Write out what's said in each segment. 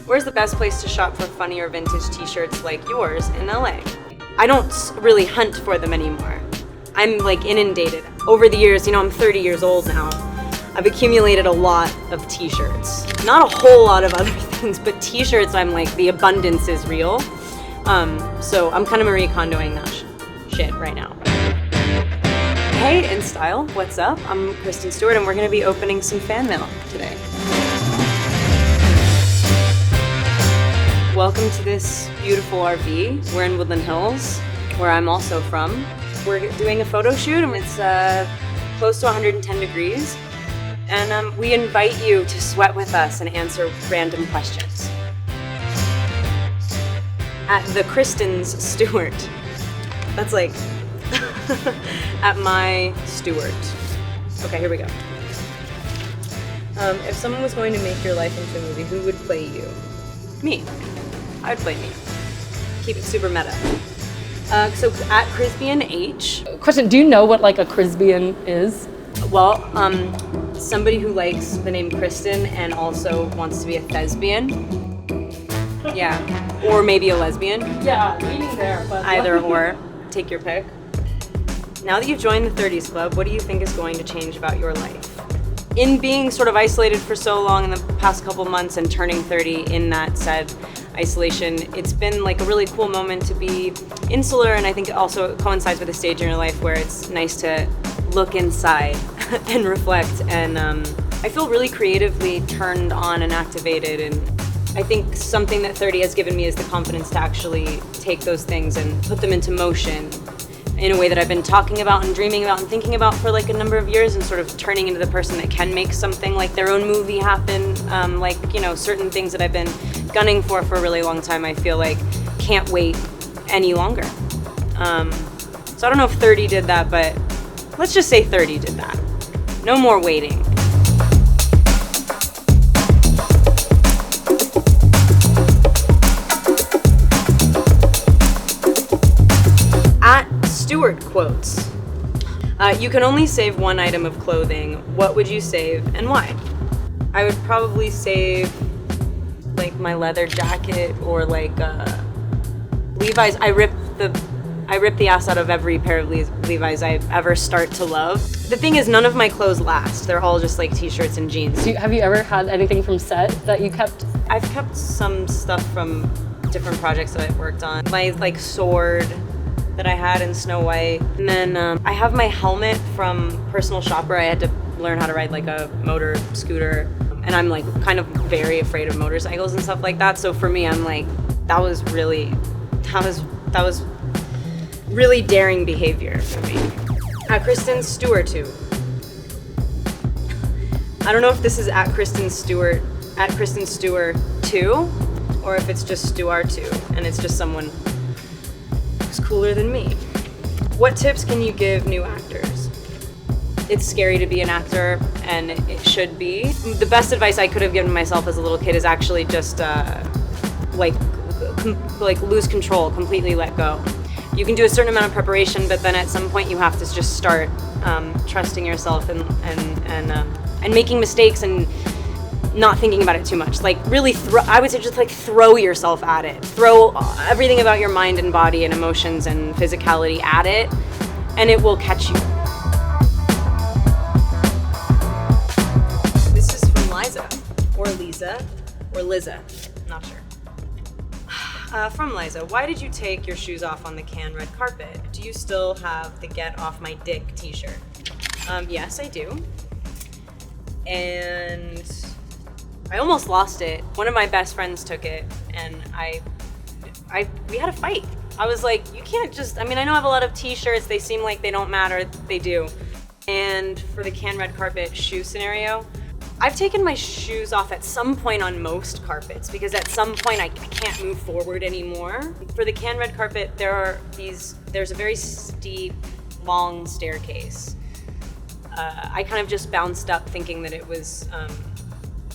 Where's the best place to shop for funny or vintage t-shirts like yours in LA? I don't really hunt for them anymore. I'm like inundated. Over the years, I'm 30 years old now. I've accumulated a lot of t-shirts. Not a whole lot of other things, but t-shirts, I'm like, the abundance is real. So I'm kind of Marie Kondoing that shit right now. Hey, InStyle, what's up? I'm Kristen Stewart, and we're gonna be opening some fan mail today. Welcome to this beautiful RV. We're in Woodland Hills, where I'm also from. We're doing a photo shoot, and it's close to 110 degrees. And we invite you to sweat with us and answer random questions. At the Kristen Stewart. That's like, at my Stewart. Okay, here we go. If someone was going to make your life into a movie, who would play you? Me. I would play me. Keep it super meta. So at Crisbian H. Question, do you know what like a Crisbian is? Well, somebody who likes the name Kristen and also wants to be a thespian. Yeah, or maybe a lesbian. Yeah, leaning there, but either or, take your pick. Now that you've joined the 30s Club, what do you think is going to change about your life? In being sort of isolated for so long in the past couple months and turning 30 in that said isolation, it's been like a really cool moment to be insular, and I think it also coincides with a stage in your life where it's nice to look inside and reflect, and I feel really creatively turned on and activated, and I think something that 30 has given me is the confidence to actually take those things and put them into motion in a way that I've been talking about and dreaming about and thinking about for like a number of years, and sort of turning into the person that can make something like their own movie happen. Certain things that I've been gunning for a really long time, I feel like can't wait any longer. So I don't know if 30 did that, but let's just say 30 did that. No more waiting. Stewart quotes. You can only save one item of clothing. What would you save and why? I would probably save like my leather jacket or like Levi's. I rip the ass out of every pair of Levi's I ever start to love. The thing is, none of my clothes last. They're all just like t-shirts and jeans. Have you ever had anything from set that you kept? I've kept some stuff from different projects that I've worked on. My like sword that I had in Snow White. And then I have my helmet from Personal Shopper. I had to learn how to ride like a motor scooter. And I'm like kind of very afraid of motorcycles and stuff like that. So for me, I'm like, that was really daring behavior for me. At Kristen Stewart too. I don't know if this is at Kristen Stewart 2, or if it's just Stewart 2, and it's just someone cooler than me. What tips can you give new actors? It's scary to be an actor, and it should be. The best advice I could have given myself as a little kid is actually just lose control, completely let go. You can do a certain amount of preparation, but then at some point you have to just start trusting yourself and making mistakes and not thinking about it too much. Like really I would say just like throw yourself at it. Throw everything about your mind and body and emotions and physicality at it, and it will catch you. This is from Liza, or Lisa, or Liza, not sure. From Liza, why did you take your shoes off on the Cannes red carpet? Do you still have the Get Off My Dick t-shirt? Yes, I do. And I almost lost it. One of my best friends took it, and we had a fight. I was like, you can't just, I know I have a lot of t-shirts, they seem like they don't matter, they do. And for the Cannes red carpet shoe scenario, I've taken my shoes off at some point on most carpets, because at some point I can't move forward anymore. For the Cannes red carpet, there's a very steep, long staircase. I kind of just bounced up thinking that it was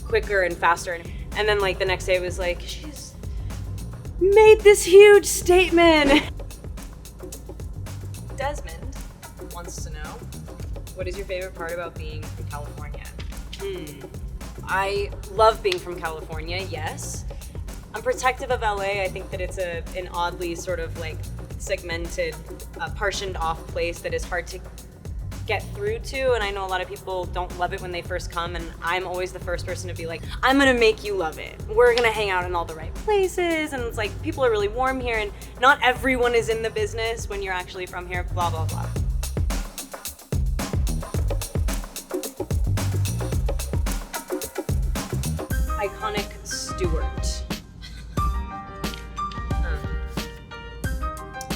quicker and faster, and then like the next day it was like, she's made this huge statement. Desmond wants to know, what is your favorite part about being from California? I love being from California, yes. I'm protective of LA. I think that it's an oddly sort of like segmented, partitioned off place that is hard to get through to, and I know a lot of people don't love it when they first come, and I'm always the first person to be like, I'm gonna make you love it. We're gonna hang out in all the right places, and it's like, people are really warm here, and not everyone is in the business when you're actually from here, blah, blah, blah. Iconic Stewart.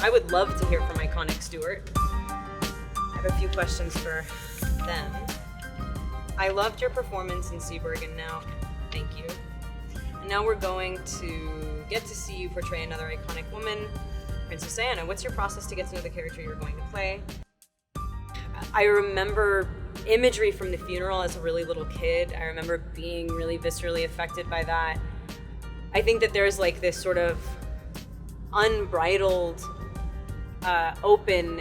I would love to hear from Iconic Stewart. I have a few questions for them. I loved your performance in Seaburg, and now, thank you. And now we're going to get to see you portray another iconic woman, Princess Diana. What's your process to get to know the character you're going to play? I remember imagery from the funeral as a really little kid. I remember being really viscerally affected by that. I think that there's like this sort of unbridled, open,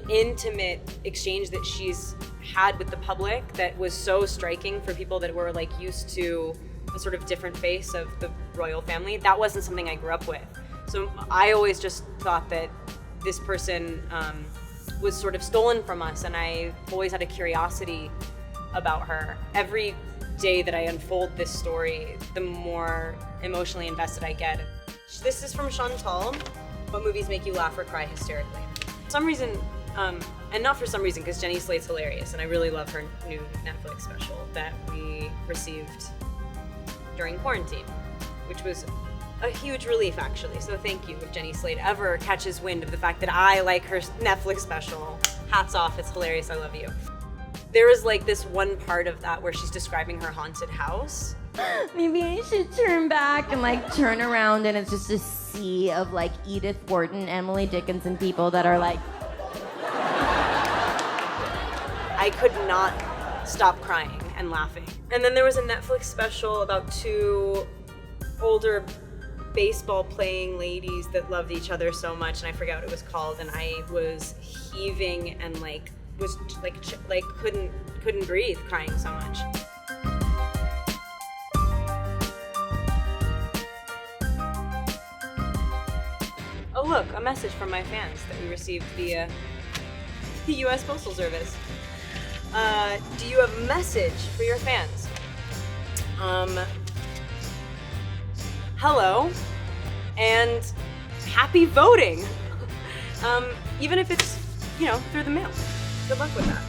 intimate exchange that she's had with the public that was so striking for people that were like used to a sort of different face of the royal family. That wasn't something I grew up with. So I always just thought that this person was sort of stolen from us, and I always had a curiosity about her. Every day that I unfold this story, the more emotionally invested I get. This is from Chantal. What movies make you laugh or cry hysterically? For some reason, and not for some reason, because Jenny Slate's hilarious, and I really love her new Netflix special that we received during quarantine, which was a huge relief, actually. So thank you if Jenny Slate ever catches wind of the fact that I like her Netflix special. Hats off, it's hilarious, I love you. There was like this one part of that where she's describing her haunted house. Maybe I should turn back and like turn around, and it's just a sea of like Edith Wharton, Emily Dickinson people that are like. I could not stop crying and laughing. And then there was a Netflix special about two older baseball playing ladies that loved each other so much, and I forgot what it was called, and I was heaving and like was like couldn't breathe, crying so much. Oh look, a message from my fans that we received via the U.S. Postal Service. Do you have a message for your fans? Hello, and happy voting. Even if it's, through the mail. Good luck with that.